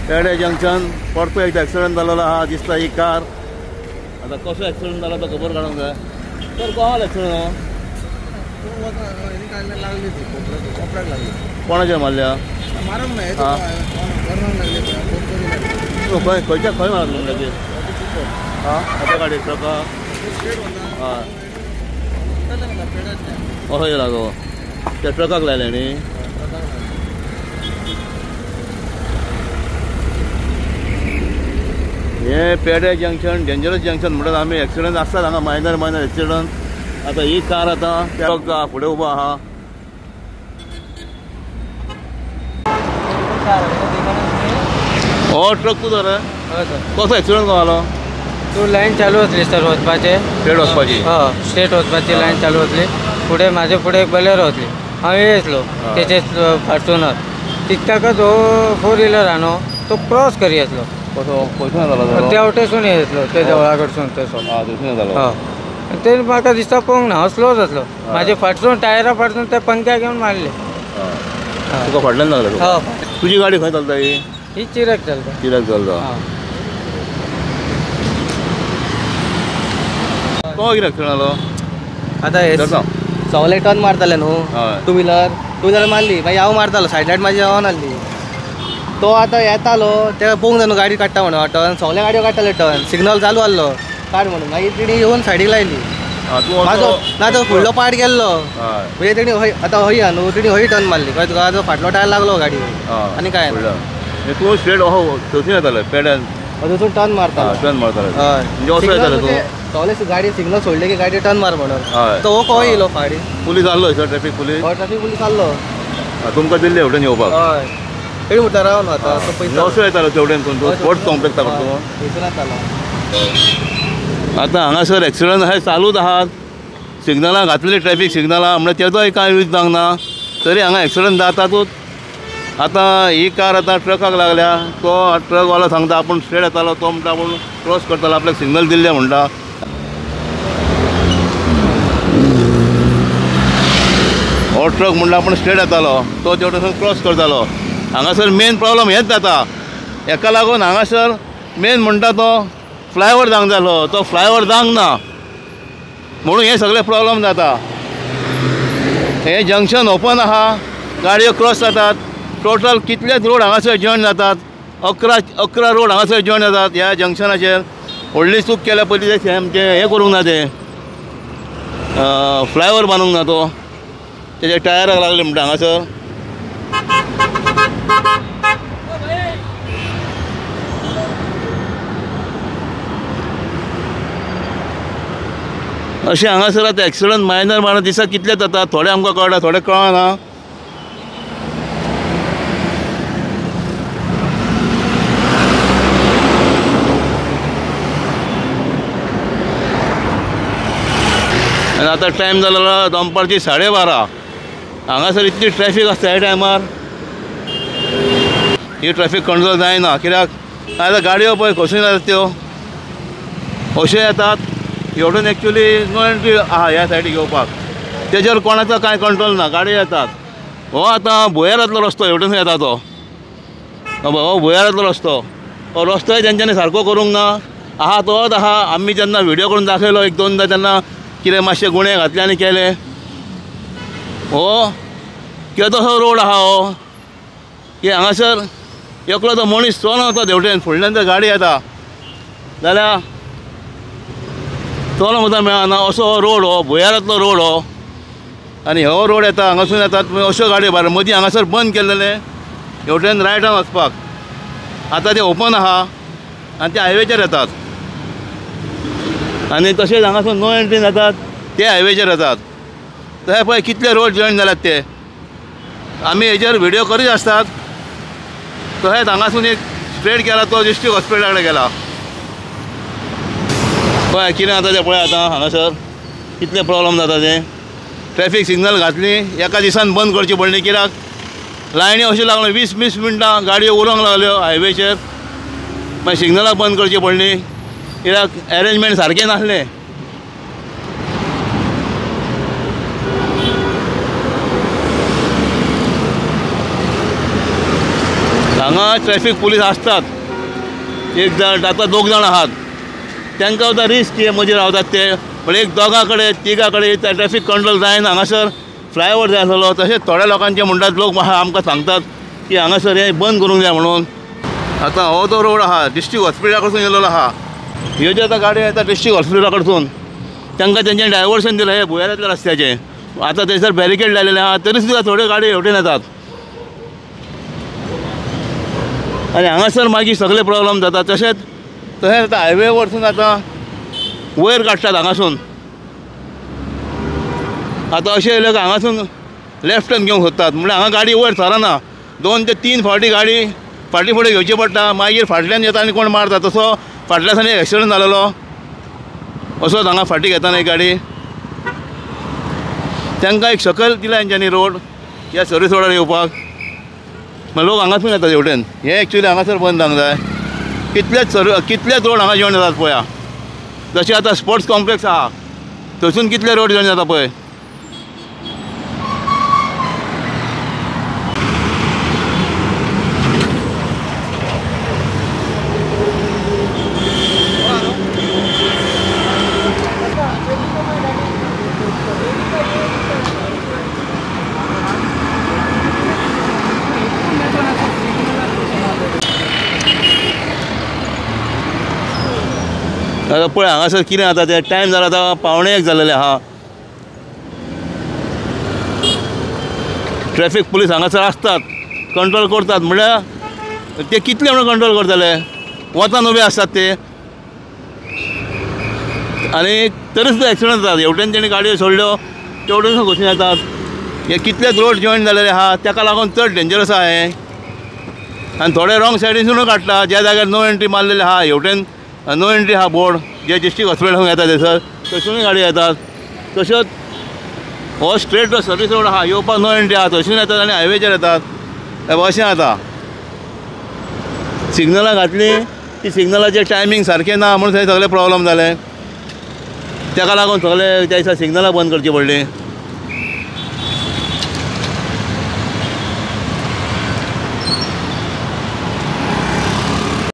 पेडे जंक्शन परतो एकदा एक्सिडेंट जाल्लो आहा दिसता ही कार आता कसो एक्सिडेंट जाला तो खबर काडूंक जाय तर कोण एक्सिडेंट कोणाचेर मारल्या खंयच्या खंय मारलो ताचेर आतां गाडी ट्रका हय असो लागो त्या ट्रकाक लायले न्ही हे पेडे जंक्शन डेंजरस जंक्शन म्हणटात आमी एक्सिडंट आसतात हांगा मायनर मायनर एक्सिडंट आता ही कार आता ट्रक फुडें उबो आहा हो ट्रक तू रे कसो एक्सिडंट जालो तू लाईन चालू असली सर वचपाचे स्ट्रेट वचपाची स्ट्रेट वचपाची लाईन चालू असली पुढे माझे पुढे एक बलेरो होतली हांव येयसलो तेचे फॉर्च्युनर तितकाकच हो 4 व्हिलर आनो तो क्रॉस करी येतलो कसो पयसून जालो त्या वटेसून येतलो ते देवळा कडसून तसो थंयसून जालो ते म्हाका दिसता पळोवंक ना हांव स्लोच आसलो माझे फाटसून टायरा फाटसून ते पंख्या घेवन मारले तुका फाटल्यान लागलो तुजी गाडी खंय चलता ही चिराक चलता चलता तो कित्याक एक्सिडंट जालो आतां सगळे टर्न मारताले न्हू टू व्हिलर मारली मागीर हांव मारतालो सायड लायट म्हाजी ऑन आसली तो आतां येतालो तेका पळोवंक जाय न्हू गाडी काडटा म्हणून टर्न सगळे गाडयो काडटाले टर्न सिग्नल चालू आसलो काड म्हणून मागीर तेणी येवन सायडीक लायली म्हाजो ना तो फुडलो पार्ट गेल्लो म्हणजे तेणी हय आतां हय हा न्हू तेणी हय टर्न मारली कळ्ळें तुका आतां फाटलो टायर लागलो गाडी आनी काय तूं स्ट्रेट थंयसून येतालो पेड्यान थंयसून टर्न मारता टर्न मारतालो हय म्हणजे असो येतालो तूं सगळे गाडी सिग्नल सोडले की गाडी टर्न मार म्हणून तो हो खंय येयलो फाडी पुलीस आसलो थंय ट्रॅफीक पुलीस ट्रॅफीक पुलीस आसलो तुमकां दिल्ले हेवटेन येवपाक हय तेणी म्हणटा रावन आतां तो पयता असो येतालो तेवटेन तूं स्पोर्ट्स कॉम्प्लेक्सा कडसून थंयसून येतालो आतां हांगासर एक्सिडंट हे चालूच आहात सिग्नलां घातली ट्रॅफीक सिग्नलां म्हणजे तेजोय कांय यूज जावंक ना तरी हांगा एक्सिडंट जातातूच आतां ही कार आतां ट्रकाक लागल्या तो ट्रकवालो सांगता आपूण स्ट्रेट येतालो तो म्हणटा आपूण क्रॉस करतालो आपल्याक सिग्नल दिल्ले म्हणटा हो ट्रक म्हणटा आपूण स्ट्रेट येतालो तो तेवटेसून क्रॉस करतालो हांगासर मेन प्रॉब्लम हेच जाता हेका लागून हांगासर मेन म्हणटा तो फ्लायओव्हर जावंक जालो तो फ्लायओव्हर जावंक ना म्हणून हे सगळे प्रॉब्लम जाता हे जंक्शन ओपन आहा गाडयो क्रॉस जातात टोटल कितलेच रोड हांगासर जॉयन जातात 11 रोड हांगासर जॉयन जातात ह्या जंक्शनाचेर व्हडली चूक केल्या पयलीं ते हे करूंक ना ते फ्लायओव्हर बांदूंक ना तो तेजे टायराक लागले म्हणटा हांगासर अशें हांगासर आतां एक्सिडंट मायनर मायनर दिसाक कितले जाता थोडे आमकां कळटा थोडे कळना आनी आतां टायम जालो दनपारची 12:30 हांगासर इतली ट्रॅफीक आसता ह्या टायमार ही ट्रॅफीक कंट्रोल जायना कित्याक आतां गाडयो पळय खसून येतात त्यो अश्यो येतात हेवटेन एक्चुली नो एंट्री आहा ह्या सायडीक येवपाक तेजेर कोणाचो कांय कंट्रोल ना गाडयो येतात हो आतां भुयारांतलो रस्तो हेवटेन येता तो हो भुयारांतलो रस्तो हो रस्तोय तेंच्यांनी सारको करूंक ना आहा तोच आहा आमी जेन्ना व्हिडियो करून दाखयलो 1-2दां तेन्ना कितें मातशे गुणे घातले आनी केले हो केदोसो रोड आहा हो की हांगासर एकलो तो मनीस चलोन वता देवटेन फुडल्यान जर गाडी येता जाल्यार चलोन वता मेळना असो हो रोड हो भुयारांतलो रोड हो आनी हो रोड येता हांगासून येतात अश्यो गाडयो भायर मदीं हांगासर बंद केल्लेले हेवटेन रायटान वचपाक आतां ते ओपन आहा आनी ते हायवेचेर येतात आनी तशेंच हांगासून नो एंट्री जातात ते हायवेचेर येतात थंय पळय कितले रोड जॉयन जाल्यात ते आमी हेजेर व्हिडियो करीत आसतात तशेंच हांगासून एक स्ट्रेट गेला तो डिस्ट्रिक्ट हॉस्पिटला कडेन गेला पळय कितें जाता तें पळय आतां हांगासर कितले प्रॉब्लम जाता ते ट्रॅफीक सिग्नल घातली एका दिसान बंद करची पडली कित्याक लायनी अश्यो लागल्यो 20 मिनटां गाडयो उरोंक लागल्यो हायवेचेर मागीर सिग्नलां बंद करची पडली कित्याक अरेंजमेंट सारकें नासलें हांगा ट्रॅफिक पुलीस असतात, एक जण आतां 2 जाण आहात, तांकां सुद्दां रिस्क की मदीं रावतात ते, पण एक 2 कडेन 3 कडेन ट्रॅफिक कंट्रोल जायना. हांगासर फ्लायओवर जाय आसलो. तशेंच थोड्या लोकांचे म्हणटात, लोक आमकां सांगतात की हांगासर हे बंद करूंक जाय म्हणून. आतां हो तो रोड आहा डिस्ट्रिक्ट हॉस्पिटला कडसून येयलेलो आहा. ह्यो ज्यो आतां गाडयो येता डिस्ट्रिक्ट हॉस्पिटला कडसून, तांकां तेंचें डायवर्शन दिलां हे भुयारांतल्या रस्त्याचें. आतां थंयसर बॅरिकेड लायलेले आहा, तरी सुद्दां थोड्यो गाडयो हेवटेन येतात आनी हांगासर मागीर सगळे प्रॉब्लम जाता. तशेंच आतां हायवे वरसून आतां वयर काडटात हांगासून. आतां अशें येयलें की हांगासून लेफ्ट टर्न घेवंक सोदतात, म्हणल्यार हांगा गाडी वयर सरना. 2 ते 3 फावटी गाडी फाटीं फुडें घेवची पडटा, मागीर फाटल्यान येता आनी कोण मारता. तसो फाटल्या दिसांनी एक्सिडंट जालेलो, असोच हांगा फाटीं घेताना एक गाडी. तांकां एक सकयल दिला हेंच्यांनी रोड ह्या सर्वीस रोडार येवपाक, मागीर लोक हांगासून येतात हेवटेन. हे एक्चुली हांगासर बंद जावंक जाय. कितलेच रोड हांगा जॉयन जातात पळया. जशें आतां स्पोर्ट्स कॉम्प्लेक्स आहा, थंयसून कितले रोड जॉयन जाता पळय. आतां पळय हांगासर कितें जाता तें. टायम जाला आतां 1:45 जालेले आहा. ट्रॅफिक पुलीस हांगासर आसतात, कंट्रोल करतात. म्हणल्यार ते कितले म्हणून कंट्रोल करतले, वतान उबे आसतात ते. आनी तरी सुद्दां एक्सिडंट जातात. हेवटेन तेणी गाडयो सोडल्यो, तेवटेन घुसून येतात. हे कितलेच रोड जॉयन जालेले आहा, ताका लागून चड डेंजरस आहा हें. आनी थोडे रॉंग सायडीनसून काडटा, ज्या जाग्यार नो एंट्री मारलेले आहा. हेवटेन नो एंट्री आहा बोर्ड, जे डिस्ट्रिक्ट हॉस्पिटलांत येता थंयसर, थंयसूनय गाडयो येतात. तश्योच हो स्ट्रेट जो सर्वीस रोड आहा, येवपाक नो एंट्री आहा, थंयसून येतात आनी हायवेचेर येतात. अशें जाता. सिग्नलां घातली की सिग्नलाचें टायमींग सारकें ना म्हणून थंय सगळे प्रॉब्लम जाले. ताका लागून सगळे त्या दिसा सिग्नलां बंद करची पडली.